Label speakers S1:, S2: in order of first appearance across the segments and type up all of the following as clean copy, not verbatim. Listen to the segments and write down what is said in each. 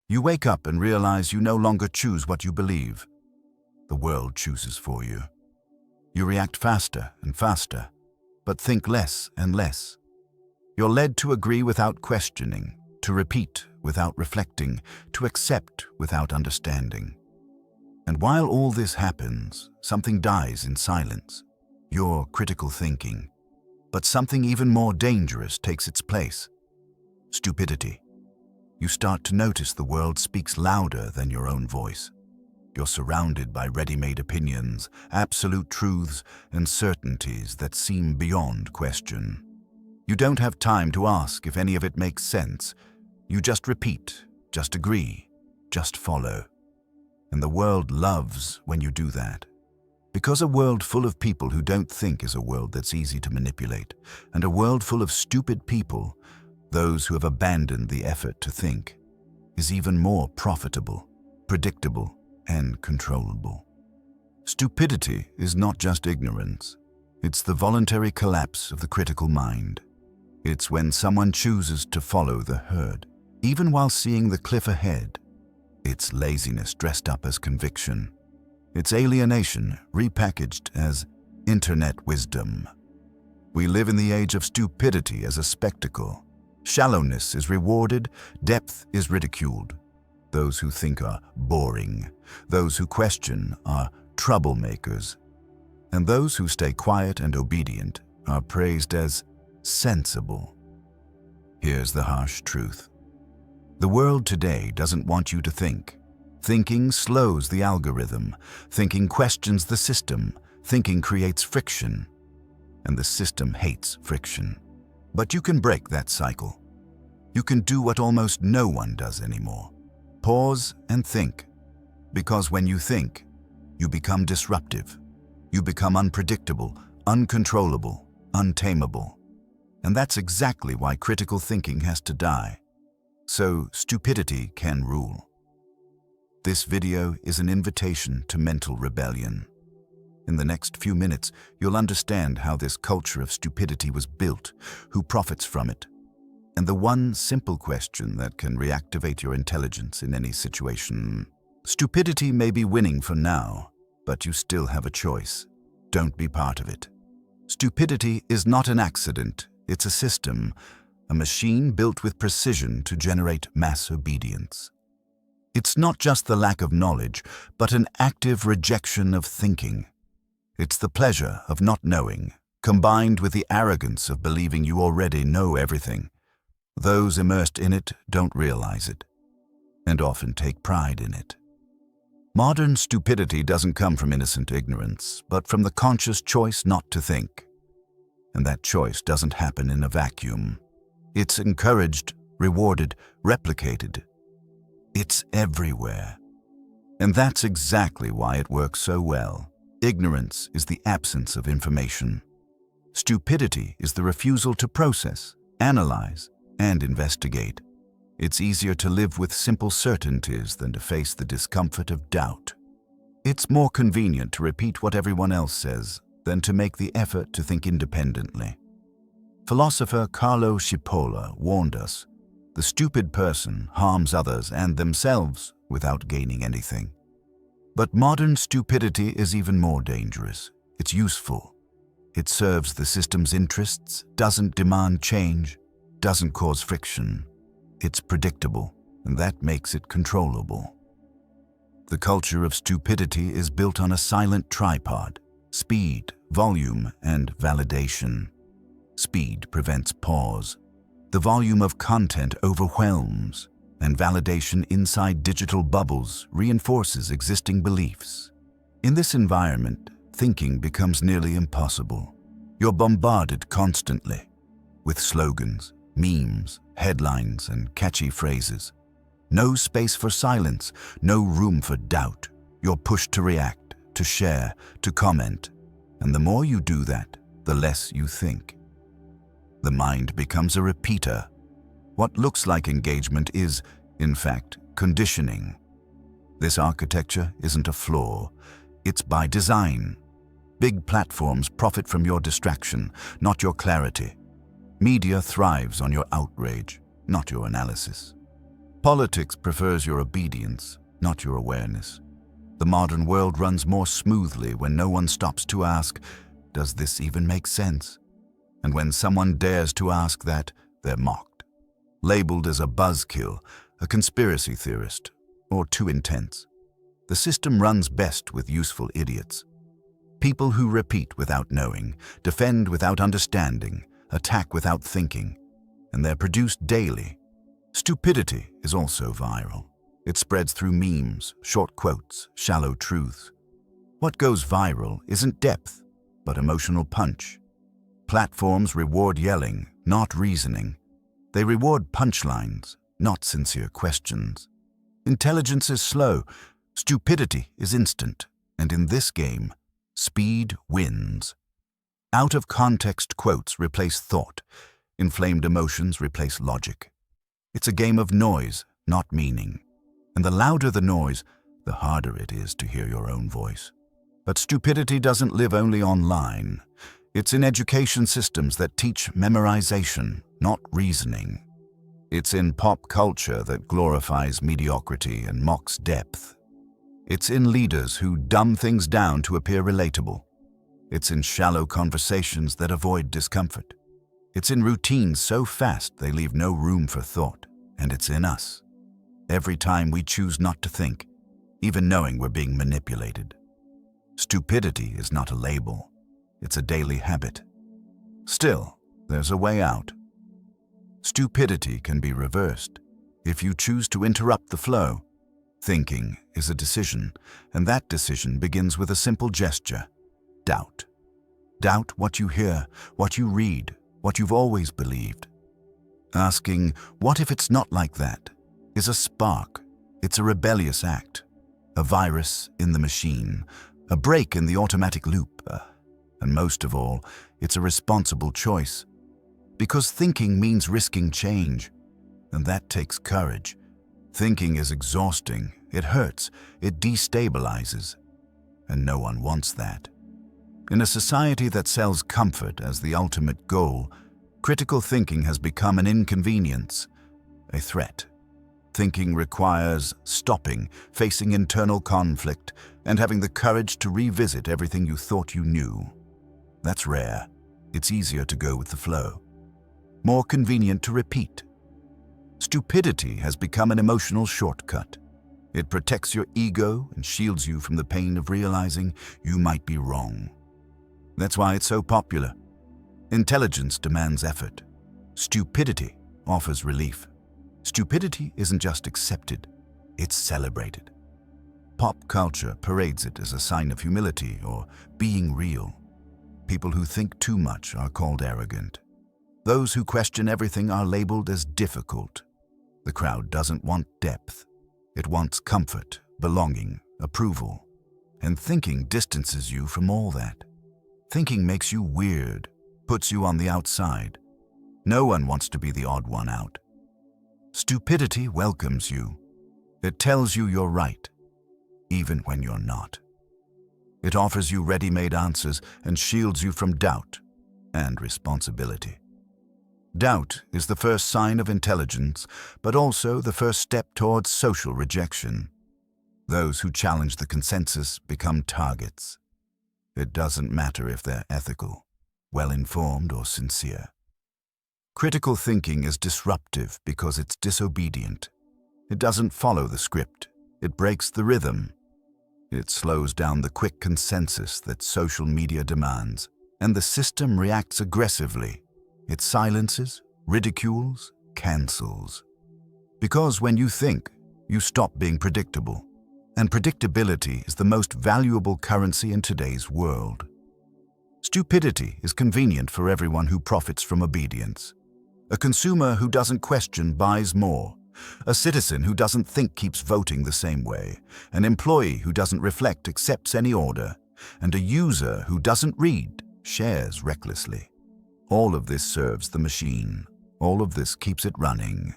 S1: You wake up and realize you no longer choose what you believe. The world chooses for you. You react faster and faster, but think less and less. You're led to agree without questioning, to repeat without reflecting, to accept without understanding. And while all this happens, something dies in silence, your critical thinking. But something even more dangerous takes its place: stupidity. You start to notice the world speaks louder than your own voice. You're surrounded by ready-made opinions, absolute truths, and certainties that seem beyond question. You don't have time to ask if any of it makes sense. You just repeat, just agree, just follow. And the world loves when you do that. Because a world full of people who don't think is a world that's easy to manipulate, and a world full of stupid people, those who have abandoned the effort to think, is even more profitable, predictable, and controllable. Stupidity is not just ignorance. It's the voluntary collapse of the critical mind. It's when someone chooses to follow the herd, even while seeing the cliff ahead. It's laziness dressed up as conviction. It's alienation repackaged as internet wisdom. We live in the age of stupidity as a spectacle. Shallowness is rewarded, depth is ridiculed. Those who think are boring. Those who question are troublemakers. And those who stay quiet and obedient are praised as sensible. Here's the harsh truth. The world today doesn't want you to think. Thinking slows the algorithm. Thinking questions the system. Thinking creates friction. And the system hates friction. But you can break that cycle. You can do what almost no one does anymore. Pause and think. Because when you think, you become disruptive. You become unpredictable, uncontrollable, untamable. And that's exactly why critical thinking has to die. So stupidity can rule. This video is an invitation to mental rebellion. In the next few minutes, you'll understand how this culture of stupidity was built, who profits from it, and the one simple question that can reactivate your intelligence in any situation. Stupidity may be winning for now, but you still have a choice. Don't be part of it. Stupidity is not an accident, it's a system, a machine built with precision to generate mass obedience. It's not just the lack of knowledge, but an active rejection of thinking. It's the pleasure of not knowing, combined with the arrogance of believing you already know everything. Those immersed in it don't realize it, and often take pride in it. Modern stupidity doesn't come from innocent ignorance, but from the conscious choice not to think. And that choice doesn't happen in a vacuum. It's encouraged, rewarded, replicated. It's everywhere. And that's exactly why it works so well. Ignorance is the absence of information. Stupidity is the refusal to process, analyze, and investigate. It's easier to live with simple certainties than to face the discomfort of doubt. It's more convenient to repeat what everyone else says than to make the effort to think independently. Philosopher Carlo Cipolla warned us, the stupid person harms others and themselves without gaining anything. But modern stupidity is even more dangerous. It's useful. It serves the system's interests, doesn't demand change, doesn't cause friction. It's predictable, and that makes it controllable. The culture of stupidity is built on a silent tripod: speed, volume, and validation. Speed prevents pause. The volume of content overwhelms, and validation inside digital bubbles reinforces existing beliefs. In this environment, thinking becomes nearly impossible. You're bombarded constantly with slogans, memes, headlines, and catchy phrases. No space for silence, no room for doubt. You're pushed to react, to share, to comment. And the more you do that, the less you think. The mind becomes a repeater. What looks like engagement is, in fact, conditioning. This architecture isn't a flaw, it's by design. Big platforms profit from your distraction, not your clarity. Media thrives on your outrage, not your analysis. Politics prefers your obedience, not your awareness. The modern world runs more smoothly when no one stops to ask, does this even make sense? And when someone dares to ask that, they're mocked, labeled as a buzzkill, a conspiracy theorist, or too intense. The system runs best with useful idiots. People who repeat without knowing, defend without understanding, attack without thinking, and they're produced daily. Stupidity is also viral. It spreads through memes, short quotes, shallow truths. What goes viral isn't depth, but emotional punch. Platforms reward yelling, not reasoning. They reward punchlines, not sincere questions. Intelligence is slow, stupidity is instant, and in this game, speed wins. Out-of-context quotes replace thought. Inflamed emotions replace logic. It's a game of noise, not meaning. And the louder the noise, the harder it is to hear your own voice. But stupidity doesn't live only online. It's in education systems that teach memorization, not reasoning. It's in pop culture that glorifies mediocrity and mocks depth. It's in leaders who dumb things down to appear relatable. It's in shallow conversations that avoid discomfort. It's in routines so fast they leave no room for thought. And it's in us. Every time we choose not to think, even knowing we're being manipulated. Stupidity is not a label. It's a daily habit. Still, there's a way out. Stupidity can be reversed if you choose to interrupt the flow. Thinking is a decision, and that decision begins with a simple gesture: doubt. Doubt what you hear, what you read, what you've always believed. Asking, what if it's not like that, is a spark. It's a rebellious act, a virus in the machine, a break in the automatic loop, and most of all, it's a responsible choice. Because thinking means risking change, and that takes courage. Thinking is exhausting, it hurts, it destabilizes, and no one wants that. In a society that sells comfort as the ultimate goal, critical thinking has become an inconvenience, a threat. Thinking requires stopping, facing internal conflict, and having the courage to revisit everything you thought you knew. That's rare. It's easier to go with the flow. More convenient to repeat. Stupidity has become an emotional shortcut. It protects your ego and shields you from the pain of realizing you might be wrong. That's why it's so popular. Intelligence demands effort. Stupidity offers relief. Stupidity isn't just accepted, it's celebrated. Pop culture parades it as a sign of humility or being real. People who think too much are called arrogant. Those who question everything are labeled as difficult. The crowd doesn't want depth. It wants comfort, belonging, approval. And thinking distances you from all that. Thinking makes you weird, puts you on the outside. No one wants to be the odd one out. Stupidity welcomes you. It tells you you're right, even when you're not. It offers you ready-made answers and shields you from doubt and responsibility. Doubt is the first sign of intelligence, but also the first step towards social rejection. Those who challenge the consensus become targets. It doesn't matter if they're ethical, well-informed, or sincere. Critical thinking is disruptive because it's disobedient. It doesn't follow the script. It breaks the rhythm. It slows down the quick consensus that social media demands, and the system reacts aggressively. It silences, ridicules, cancels. Because when you think, you stop being predictable. And predictability is the most valuable currency in today's world. Stupidity is convenient for everyone who profits from obedience. A consumer who doesn't question buys more. A citizen who doesn't think keeps voting the same way. An employee who doesn't reflect accepts any order. And a user who doesn't read shares recklessly. All of this serves the machine. All of this keeps it running.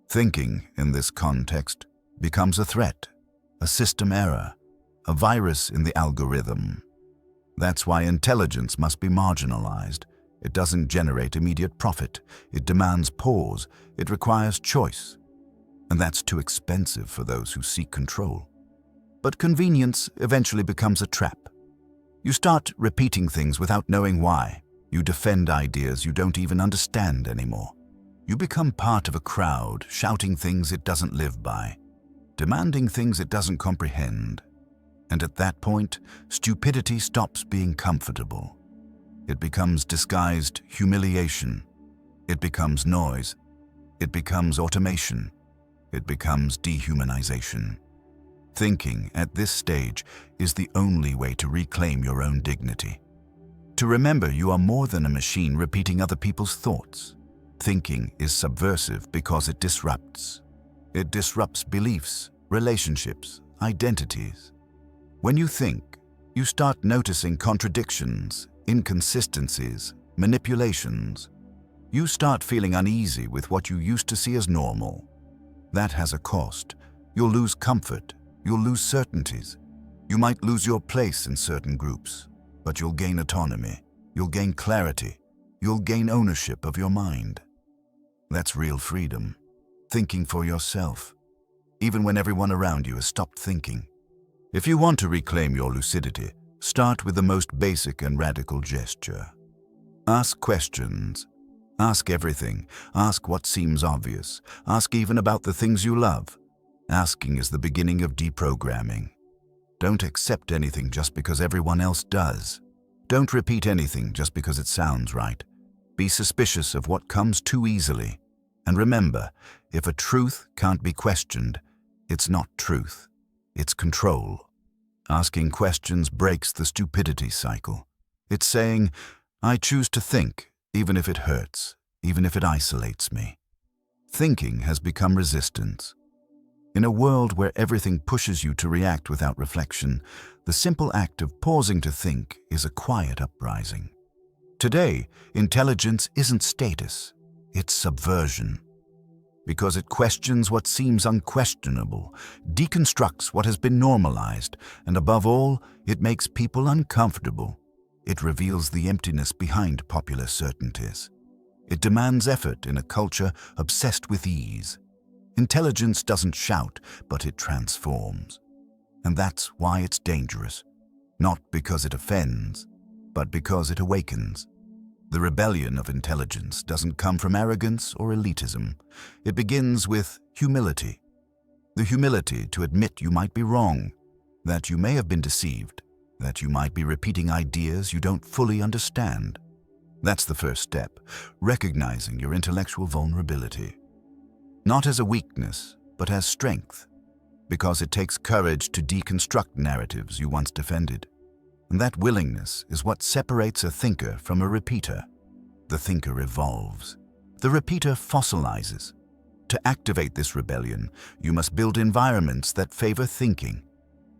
S1: Thinking, in this context, becomes a threat, a system error, a virus in the algorithm. That's why intelligence must be marginalized. It doesn't generate immediate profit. It demands pause. It requires choice. and that's too expensive for those who seek control. But convenience eventually becomes a trap. You start repeating things without knowing why. You defend ideas you don't even understand anymore. You become part of a crowd, shouting things it doesn't live by, demanding things it doesn't comprehend. And at that point, stupidity stops being comfortable. It becomes disguised humiliation. It becomes noise. It becomes automation. It becomes dehumanization. Thinking at this stage is the only way to reclaim your own dignity. To remember you are more than a machine repeating other people's thoughts. Thinking is subversive because it disrupts. It disrupts beliefs, relationships, identities. When you think, you start noticing contradictions, inconsistencies, manipulations. You start feeling uneasy with what you used to see as normal. That has a cost. You'll lose comfort. You'll lose certainties. You might lose your place in certain groups, but you'll gain autonomy. You'll gain clarity. You'll gain ownership of your mind. That's real freedom. Thinking for yourself, even when everyone around you has stopped thinking. If you want to reclaim your lucidity, start with the most basic and radical gesture. Ask questions. Ask everything. Ask what seems obvious. Ask even about the things you love. Asking is the beginning of deprogramming. Don't accept anything just because everyone else does. Don't repeat anything just because it sounds right. Be suspicious of what comes too easily. And remember, if a truth can't be questioned, it's not truth. It's control. Asking questions breaks the stupidity cycle. It's saying, I choose to think, even if it hurts, even if it isolates me. Thinking has become resistance. In a world where everything pushes you to react without reflection, the simple act of pausing to think is a quiet uprising. Today, intelligence isn't status, it's subversion. Because it questions what seems unquestionable, deconstructs what has been normalized, and above all, it makes people uncomfortable. It reveals the emptiness behind popular certainties. It demands effort in a culture obsessed with ease. Intelligence doesn't shout, but it transforms. And that's why it's dangerous. Not because it offends, but because it awakens. The rebellion of intelligence doesn't come from arrogance or elitism. It begins with humility. The humility to admit you might be wrong, that you may have been deceived, that you might be repeating ideas you don't fully understand. That's the first step, recognizing your intellectual vulnerability. Not as a weakness, but as strength, because it takes courage to deconstruct narratives you once defended. And that willingness is what separates a thinker from a repeater. The thinker evolves. The repeater fossilizes. To activate this rebellion, you must build environments that favor thinking.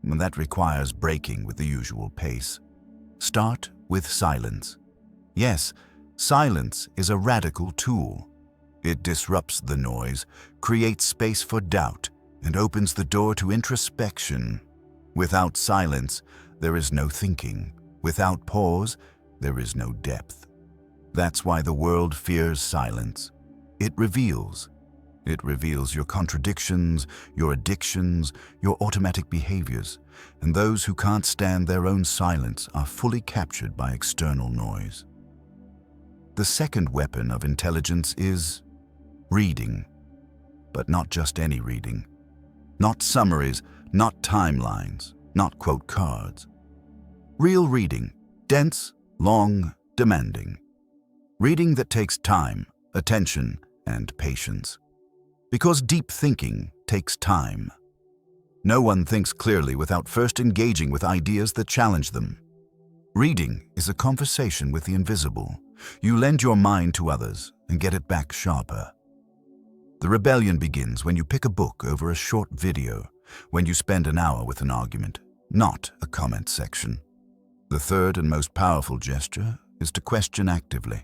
S1: And that requires breaking with the usual pace. Start with silence. Yes, silence is a radical tool. It disrupts the noise, creates space for doubt, and opens the door to introspection. Without silence, there is no thinking. Without pause, there is no depth. That's why the world fears silence. It reveals. It reveals your contradictions, your addictions, your automatic behaviors, and those who can't stand their own silence are fully captured by external noise. The second weapon of intelligence is reading. But not just any reading. Not summaries, not timelines, not quote cards. Real reading, dense, long, demanding. Reading that takes time, attention, and patience. Because deep thinking takes time. No one thinks clearly without first engaging with ideas that challenge them. Reading is a conversation with the invisible. You lend your mind to others and get it back sharper. The rebellion begins when you pick a book over a short video, when you spend an hour with an argument, not a comment section. The third and most powerful gesture is to question actively.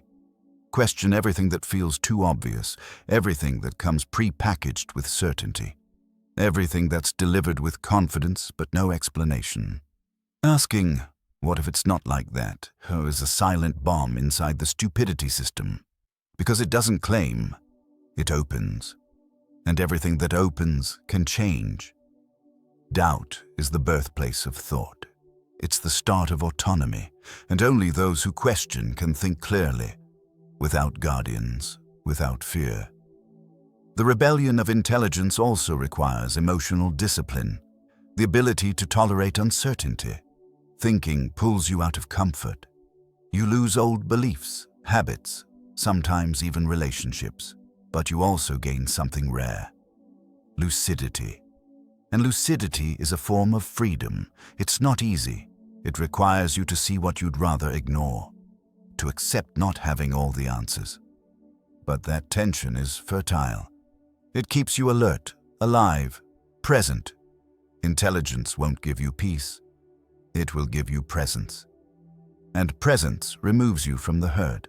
S1: Question everything that feels too obvious, everything that comes pre-packaged with certainty, everything that's delivered with confidence but no explanation. Asking, what if it's not like that, is a silent bomb inside the stupidity system. Because it doesn't claim, it opens. and everything that opens can change. Doubt is the birthplace of thought. It's the start of autonomy, and only those who question can think clearly, without guardians, without fear. The rebellion of intelligence also requires emotional discipline, the ability to tolerate uncertainty. Thinking pulls you out of comfort. You lose old beliefs, habits, sometimes even relationships, but you also gain something rare: lucidity. And lucidity is a form of freedom. It's not easy. It requires you to see what you'd rather ignore, to accept not having all the answers. But that tension is fertile. It keeps you alert, alive, present. Intelligence won't give you peace. It will give you presence. And presence removes you from the herd.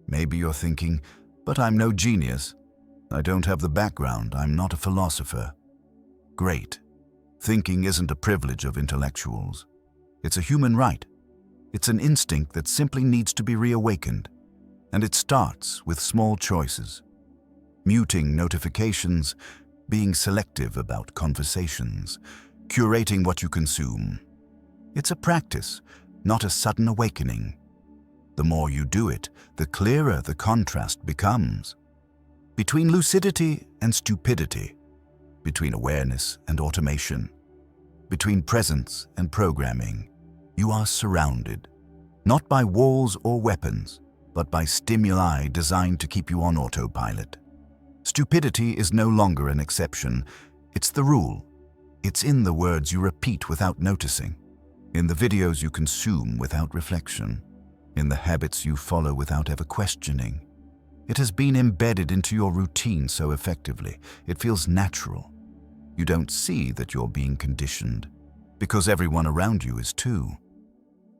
S1: Maybe you're thinking, but I'm no genius. I don't have the background. I'm not a philosopher. Great. Thinking isn't a privilege of intellectuals. It's a human right. It's an instinct that simply needs to be reawakened. And it starts with small choices. Muting notifications, being selective about conversations, curating what you consume. It's a practice, not a sudden awakening. The more you do it, the clearer the contrast becomes. Between lucidity and stupidity, between awareness and automation, between presence and programming, you are surrounded, not by walls or weapons, but by stimuli designed to keep you on autopilot. Stupidity is no longer an exception. It's the rule. It's in the words you repeat without noticing, in the videos you consume without reflection, in the habits you follow without ever questioning. It has been embedded into your routine so effectively, it feels natural. You don't see that you're being conditioned, because everyone around you is too.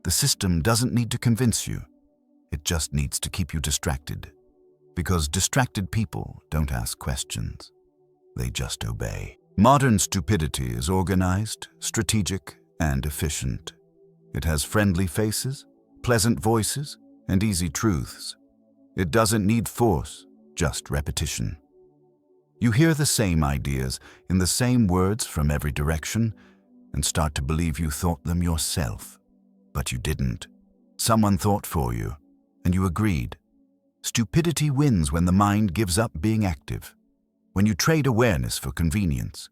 S1: The system doesn't need to convince you. It just needs to keep you distracted. Because distracted people don't ask questions. They just obey. Modern stupidity is organized, strategic, and efficient. It has friendly faces, pleasant voices, and easy truths. It doesn't need force, just repetition. You hear the same ideas in the same words from every direction and start to believe you thought them yourself. But you didn't. Someone thought for you, and you agreed. Stupidity wins when the mind gives up being active, when you trade awareness for convenience,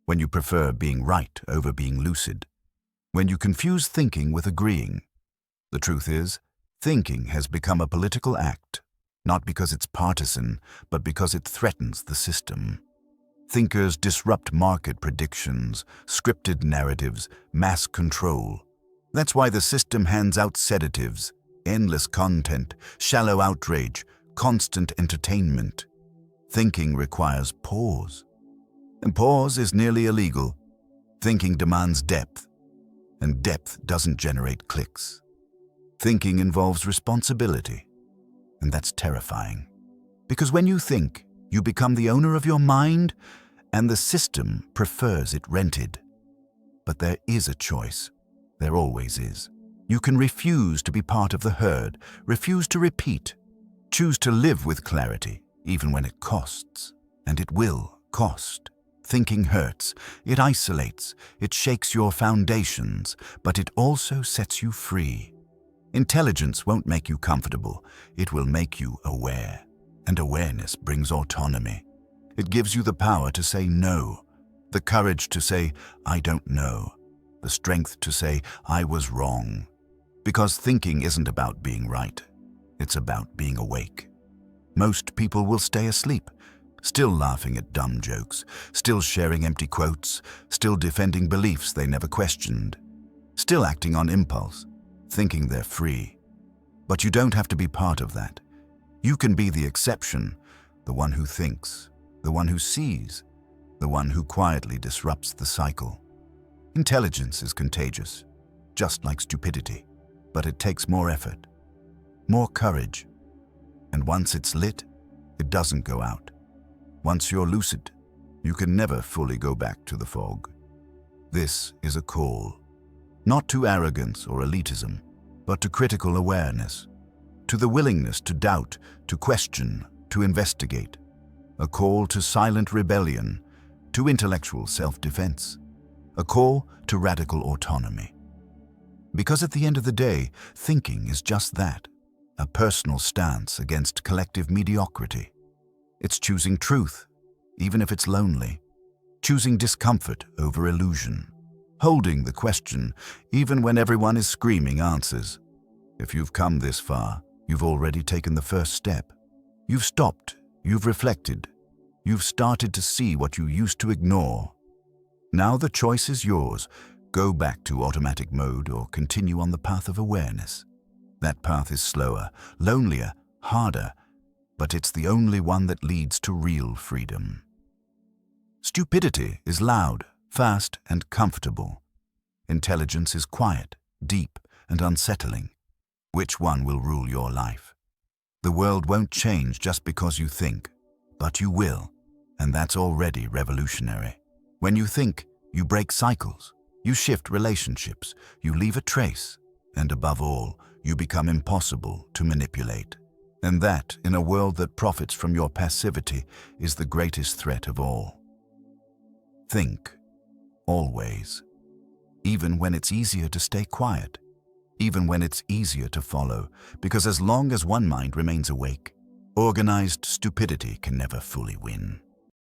S1: when you prefer being right over being lucid, when you confuse thinking with agreeing. The truth is, thinking has become a political act, not because it's partisan, but because it threatens the system. Thinkers disrupt market predictions, scripted narratives, mass control. That's why the system hands out sedatives, endless content, shallow outrage, constant entertainment. Thinking requires pause. And pause is nearly illegal. Thinking demands depth, and depth doesn't generate clicks. Thinking involves responsibility, and that's terrifying. Because when you think, you become the owner of your mind, and the system prefers it rented. But there is a choice. There always is. You can refuse to be part of the herd, refuse to repeat, choose to live with clarity, even when it costs. And it will cost. Thinking hurts, it isolates, it shakes your foundations, but it also sets you free. Intelligence won't make you comfortable, it will make you aware. And awareness brings autonomy. It gives you the power to say no, the courage to say, I don't know, the strength to say, I was wrong. Because thinking isn't about being right, it's about being awake. Most people will stay asleep, still laughing at dumb jokes, still sharing empty quotes, still defending beliefs they never questioned, still acting on impulse, thinking they're free. But you don't have to be part of that. You can be the exception, the one who thinks, the one who sees, the one who quietly disrupts the cycle. Intelligence is contagious, just like stupidity, but it takes more effort, more courage. And once it's lit, it doesn't go out. Once you're lucid, you can never fully go back to the fog. This is a call, not to arrogance or elitism, but to critical awareness, to the willingness to doubt, to question, to investigate. a call to silent rebellion, to intellectual self-defense, a call to radical autonomy. Because at the end of the day, thinking is just that, a personal stance against collective mediocrity. It's choosing truth, even if it's lonely, choosing discomfort over illusion, holding the question even when everyone is screaming answers. If you've come this far, you've already taken the first step. You've stopped, you've reflected, you've started to see what you used to ignore. Now the choice is yours. Go back to automatic mode or continue on the path of awareness. That path is slower, lonelier, harder, but it's the only one that leads to real freedom. Stupidity is loud, fast, and comfortable. Intelligence is quiet, deep, and unsettling. Which one will rule your life? The world won't change just because you think, but you will, and that's already revolutionary. When you think, you break cycles, you shift relationships, you leave a trace, and above all, you become impossible to manipulate. And that, in a world that profits from your passivity, is the greatest threat of all. Think, always. Even when it's easier to stay quiet, even when it's easier to follow, because as long as one mind remains awake, organized stupidity can never fully win.